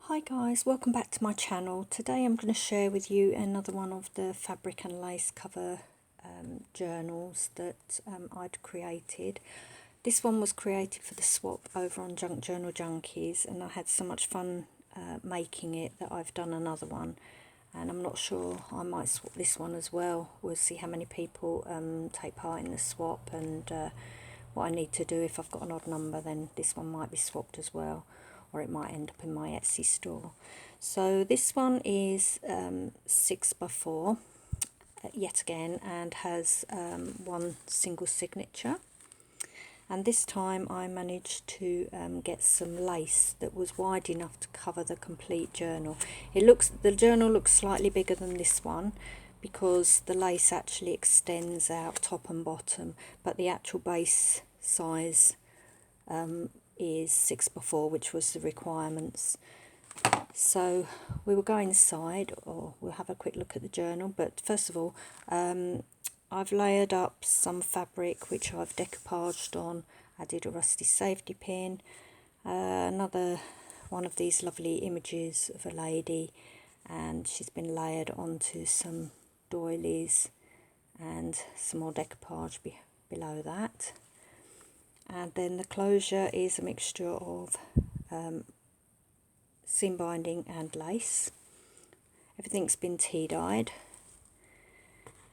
Hi guys, welcome back to my channel. Today I'm going to share with you another one of the fabric and lace cover journals that I'd created. This one was created for the swap over on Junk Journal Junkies, and I had so much fun making it that I've done another one, and I'm not sure, I might swap this one as well. We'll see how many people take part in the swap, and what I need to do. If I've got an odd number, then this one might be swapped as well, or it might end up in my Etsy store. So this one is 6x4 yet again, and has one single signature. And this time I managed to get some lace that was wide enough to cover the complete journal. The journal looks slightly bigger than this one because the lace actually extends out top and bottom, but the actual base size is 6x4, which was the requirements. So we will go inside, or we'll have a quick look at the journal. But first of all, I've layered up some fabric which I've decoupaged on, added a rusty safety pin, another one of these lovely images of a lady, and she's been layered onto some doilies and some more decoupage below that. And then the closure is a mixture of seam binding and lace. Everything's been tea dyed.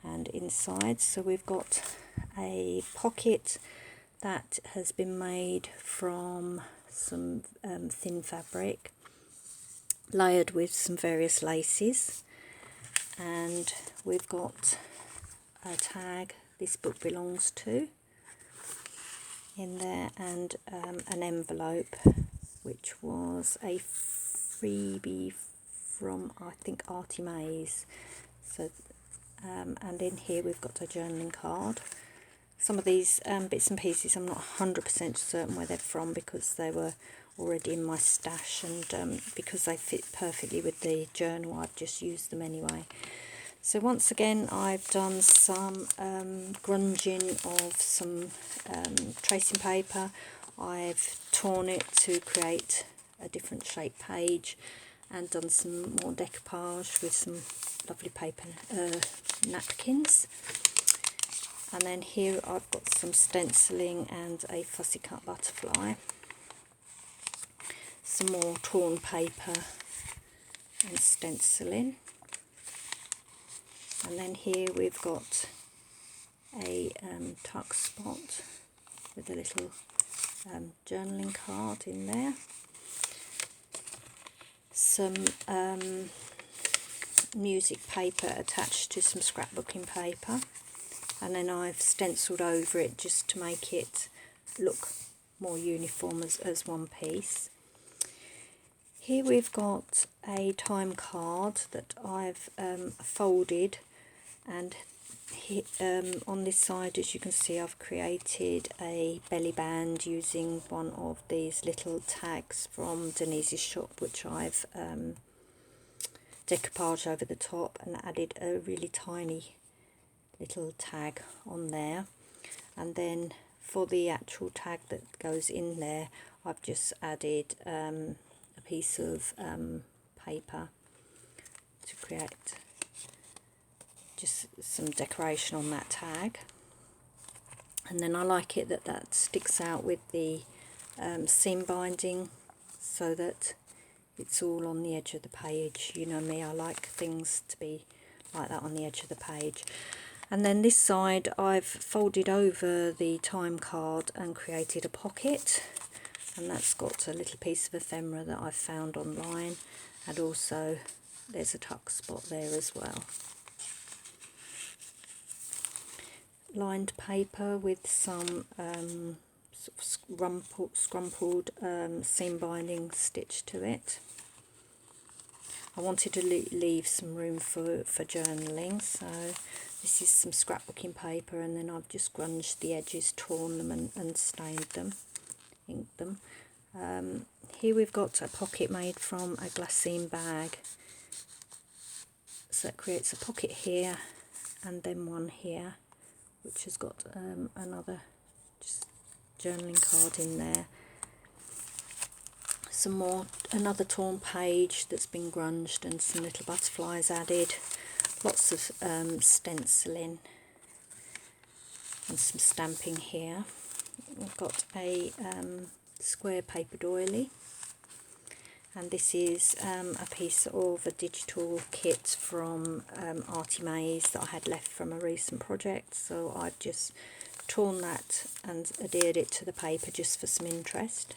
And inside, so we've got a pocket that has been made from some thin fabric, layered with some various laces. And we've got a tag this book belongs to in there, and an envelope which was a freebie from, I think, Artie Mays. So and in here we've got a journaling card. Some of these bits and pieces I'm not 100% certain where they're from because they were already in my stash, and because they fit perfectly with the journal I've just used them anyway. So once again I've done some grunging of some tracing paper. I've torn it to create a different shape page, and done some more decoupage with some lovely paper napkins. And then here I've got some stenciling and a fussy cut butterfly, some more torn paper and stenciling. And then here we've got a tuck spot with a little journaling card in there, some music paper attached to some scrapbooking paper, and then I've stenciled over it just to make it look more uniform as one piece. Here we've got a time card that I've folded, and on this side, as you can see, I've created a belly band using one of these little tags from Denise's shop, which I've decoupaged over the top and added a really tiny little tag on there. And then for the actual tag that goes in there, I've just added a piece of paper to create just some decoration on that tag. And then I like it that sticks out with the seam binding, so that it's all on the edge of the page. You know me, I like things to be like that on the edge of the page. And then this side I've folded over the time card and created a pocket, and that's got a little piece of ephemera that I've found online, and also there's a tuck spot there as well. Lined paper with some sort of scrumpled seam binding stitched to it. I wanted to leave some room for journaling, so this is some scrapbooking paper, and then I've just grunged the edges, torn them and stained them, inked them. Here we've got a pocket made from a glassine bag, so that creates a pocket here and then one here, which has got another just journaling card in there. another torn page that's been grunged and some little butterflies added. Lots of stenciling and some stamping here. We've got a square paper doily, and this is a piece of a digital kit from Artie Maze that I had left from a recent project, so I've just torn that and adhered it to the paper just for some interest.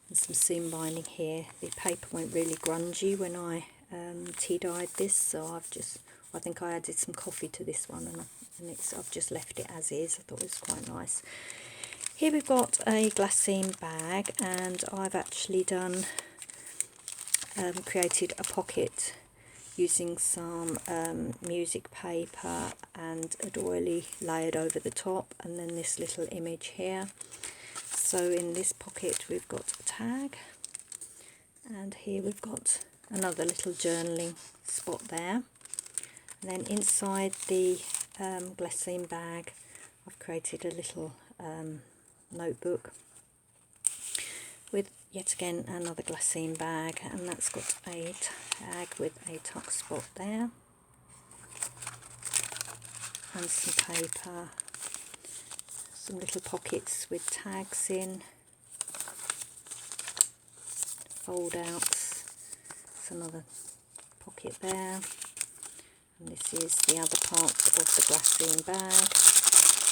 And some seam binding here. The paper went really grungy when I tea dyed this, so I think I added some coffee to this one, and I've just left it as is. I thought it was quite nice. Here we've got a glassine bag, and I've actually created a pocket using some music paper and a doily layered over the top, and then this little image here. So in this pocket we've got a tag, and here we've got another little journaling spot there. And then inside the glassine bag I've created a little notebook with yet again another glassine bag, and that's got a tag with a tuck spot there and some paper, some little pockets with tags in, fold outs, there's another pocket there, and this is the other part of the glassine bag.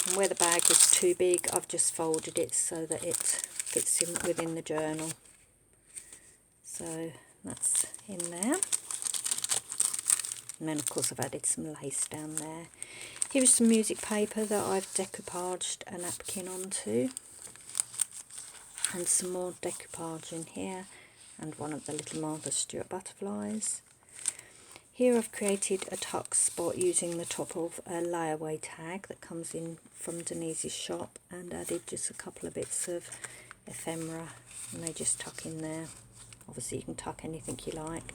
And where the bag was too big, I've just folded it so that it fits in within the journal. So that's in there. And then of course I've added some lace down there. Here is some music paper that I've decoupaged a napkin onto. And some more decoupage in here. And one of the little Martha Stewart butterflies. Here I've created a tuck spot using the top of a layaway tag that comes in from Denise's shop, and added just a couple of bits of ephemera, and they just tuck in there. Obviously you can tuck anything you like.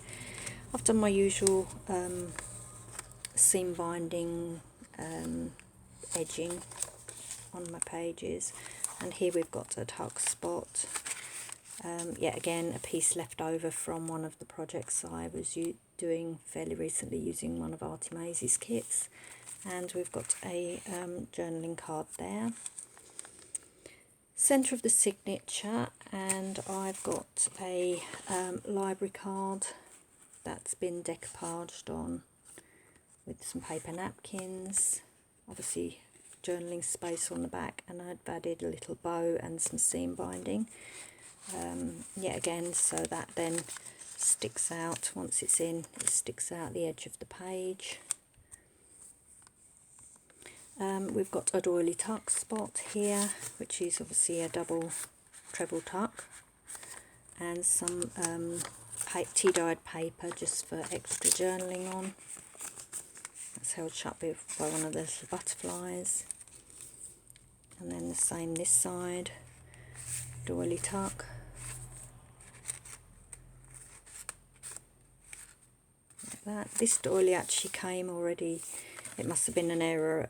I've done my usual seam binding edging on my pages, and here we've got a tuck spot. Yet again a piece left over from one of the projects I was doing fairly recently using one of Artie Maze's kits, and we've got a journaling card there, centre of the signature, and I've got a library card that's been decoupaged on with some paper napkins, obviously journaling space on the back, and I've added a little bow and some seam binding. Yet again, so that then sticks out once it's in, it sticks out the edge of the page. We've got a doily tuck spot here, which is obviously a double treble tuck, and some tea dyed paper just for extra journaling on. That's held shut by one of the little butterflies, and then the same this side, doily tuck. That. This doily actually came already, it must have been an error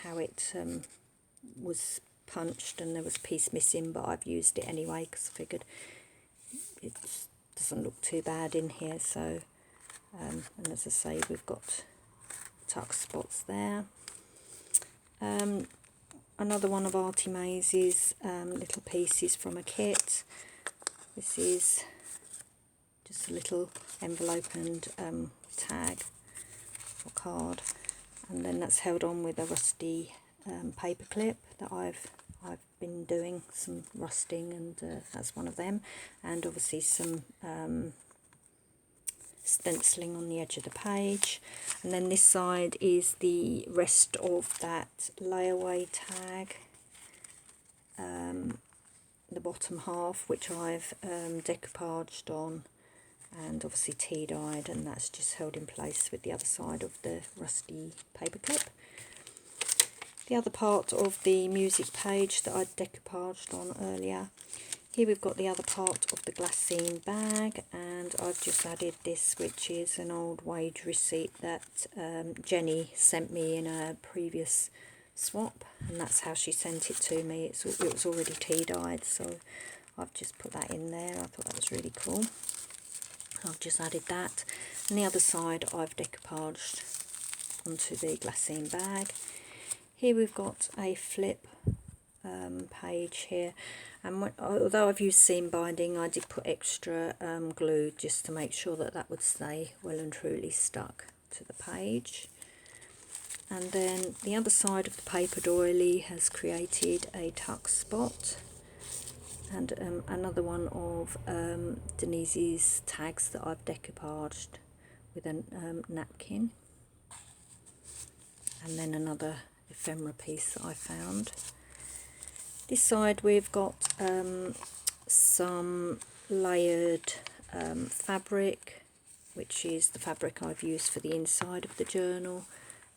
how it was punched, and there was a piece missing, but I've used it anyway because I figured it doesn't look too bad in here. So and as I say, we've got tuck spots there. Another one of Artie Maze's little pieces from a kit. This is just a little envelope and tag or card, and then that's held on with a rusty paper clip that I've been doing some rusting, and that's one of them, and obviously some stenciling on the edge of the page. And then this side is the rest of that layaway tag, the bottom half, which I've decoupaged on and obviously tea dyed, and that's just held in place with the other side of the rusty paper clip. The other part of the music page that I'd decoupaged on earlier. Here we've got the other part of the glassine bag, and I've just added this, which is an old wage receipt that Jenny sent me in a previous swap, and that's how she sent it to me. It was already tea dyed, so I've just put that in there. I thought that was really cool. I've just added that. And the other side I've decoupaged onto the glassine bag. Here we've got a flip page here, and although I've used seam binding, I did put extra glue just to make sure that that would stay well and truly stuck to the page. And then the other side of the paper doily has created a tuck spot, and another one of Denise's tags that I've decoupaged with a napkin, and then another ephemera piece that I found. This side we've got some layered fabric, which is the fabric I've used for the inside of the journal,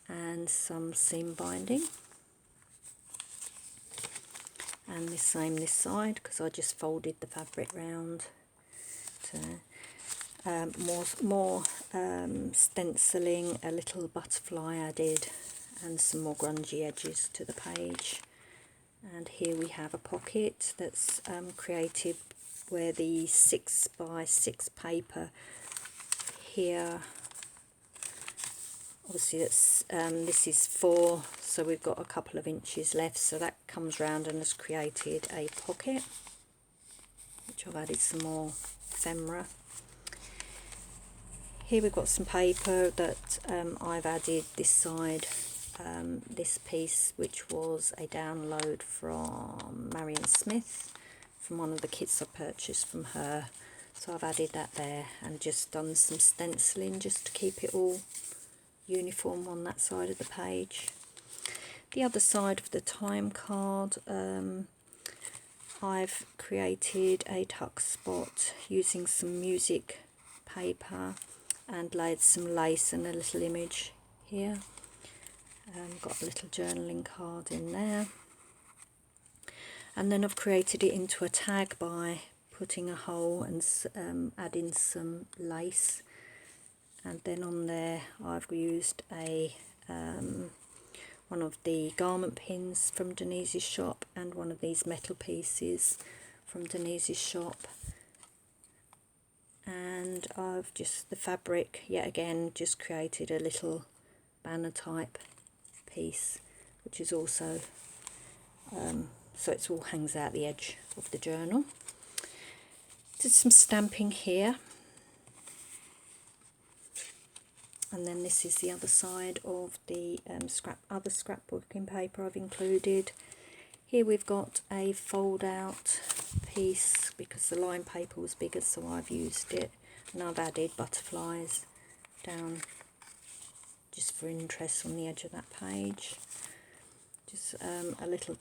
and some seam binding. And the same this side, because I just folded the fabric round to more stenciling, a little butterfly added, and some more grungy edges to the page. And here we have a pocket that's created where the 6x6 paper here, obviously that's this is 4, so we've got a couple of inches left, so that comes round and has created a pocket, which I've added some more ephemera. Here we've got some paper that I've added this side, this piece, which was a download from Marion Smith, from one of the kits I purchased from her. So I've added that there and just done some stenciling just to keep it all uniform on that side of the page. The other side of the time card, I've created a tuck spot using some music paper and laid some lace and a little image here. Got a little journaling card in there, and then I've created it into a tag by putting a hole and adding some lace, and then on there I've used a one of the garment pins from Denise's shop and one of these metal pieces from Denise's shop, and I've just the fabric yet again just created a little banner type piece, which is also so it all hangs out the edge of the journal. Did some stamping here, and then this is the other side of the other scrapbooking paper I've included. Here we've got a fold out piece because the line paper was bigger, so I've used it, and I've added butterflies down just for interest on the edge of that page. Just a little,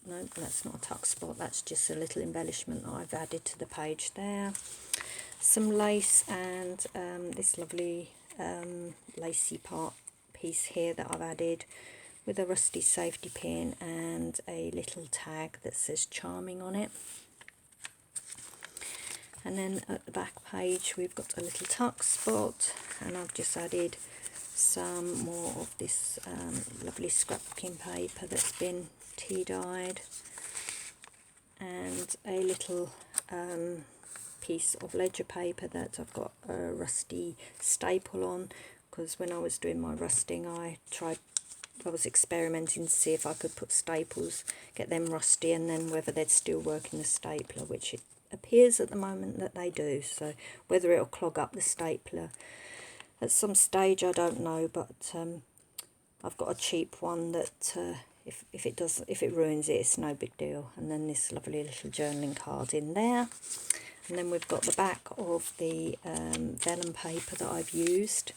no, that's not a tuck spot, that's just a little embellishment that I've added to the page there. Some lace and this lovely lacy piece here that I've added with a rusty safety pin and a little tag that says Charming on it. And then at the back page we've got a little tuck spot, and I've just added some more of this lovely scrapbooking paper that's been tea dyed, and a little piece of ledger paper that I've got a rusty staple on, because when I was doing my rusting I was experimenting to see if I could put staples, get them rusty, and then whether they'd still work in the stapler, which it appears at the moment that they do. So whether it'll clog up the stapler at some stage, I don't know, but I've got a cheap one that if it ruins it, it's no big deal. And then this lovely little journaling card in there, and then we've got the back of the vellum paper that I've used,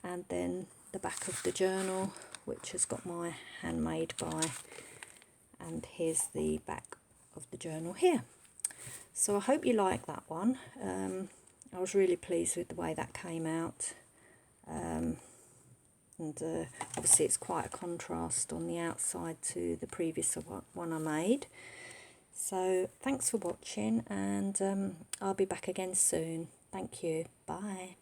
and then the back of the journal, which has got my handmade by, and here's the back of the journal here. So I hope you like that one. I was really pleased with the way that came out, and obviously it's quite a contrast on the outside to the previous one I made. So thanks for watching, and I'll be back again soon. Thank you. Bye.